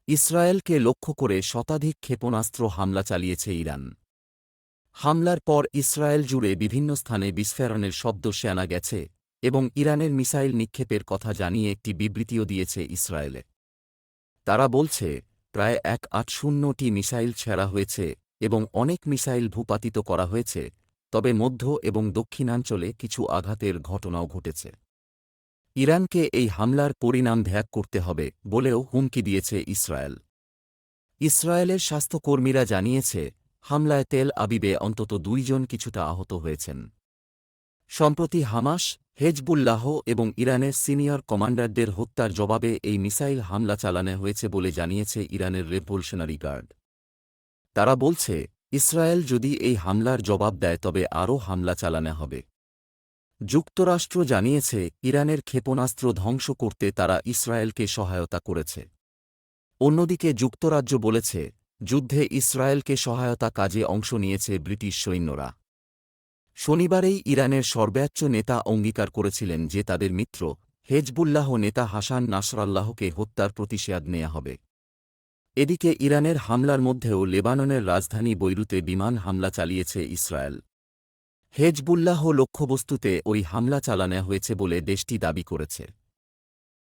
ইসরায়েলকে লক্ষ্য করে শতাধিক ক্ষেপণাস্ত্র হামলা চালিয়েছে ইরান। হামলার পর ইসরায়েল জুড়ে বিভিন্ন স্থানে বিস্ফোরণের শব্দ শোনা গেছে এবং ইরানের মিসাইল নিক্ষেপের কথা জানিয়ে একটি বিবৃতিও দিয়েছে ইসরায়েলে। তারা বলছে, প্রায় 180টি মিসাইল ছেড়া হয়েছে এবং অনেক মিসাইল ভূপাতিত করা হয়েছে, তবে মধ্য এবং দক্ষিণাঞ্চলে কিছু আঘাতের ঘটনাও ঘটেছে। ইরানকে এই হামলার পরিণাম ভোগ করতে হবে বলেও হুমকি দিয়েছে ইসরায়েল। ইসরায়েলের স্বাস্থ্যকর্মীরা জানিয়েছে, হামলায় তেল আবিবে অন্তত 2 জন কিছুটা আহত হয়েছেন। সম্প্রতি হামাস, হেজবুল্লাহ এবং ইরানের সিনিয়র কমান্ডারদের হত্যার জবাবে এই মিসাইল হামলা চালানো হয়েছে বলে জানিয়েছে ইরানের রেভলিউশনারি গার্ড। তারা বলছে, ইসরায়েল যদি এই হামলার জবাব দেয় তবে আরও হামলা চালানো হবে। যুক্তরাষ্ট্র জানিয়েছে, ইরানের ক্ষেপণাস্ত্র ধ্বংস করতে তারা ইসরায়েলকে সহায়তা করেছে। অন্যদিকে যুক্তরাজ্য বলেছে, যুদ্ধে ইসরায়েলকে সহায়তা কাজে অংশ নিয়েছে ব্রিটিশ সৈন্যরা। শনিবারেই ইরানের সর্বোচ্চ নেতা অঙ্গীকার করেছিলেন যে তাদের মিত্র, হেজবুল্লাহ নেতা হাসান নাসরাল্লাহকে হত্যার প্রতিশোধ নেওয়া হবে। এদিকে ইরানের হামলার মধ্যেও লেবাননের রাজধানী বৈরুতে বিমান হামলা চালিয়েছে ইসরায়েল। হেজবুল্লাহ লক্ষ্যবস্তুতে ওই হামলা চালানো হয়েছে বলে দেশটি দাবি করেছে।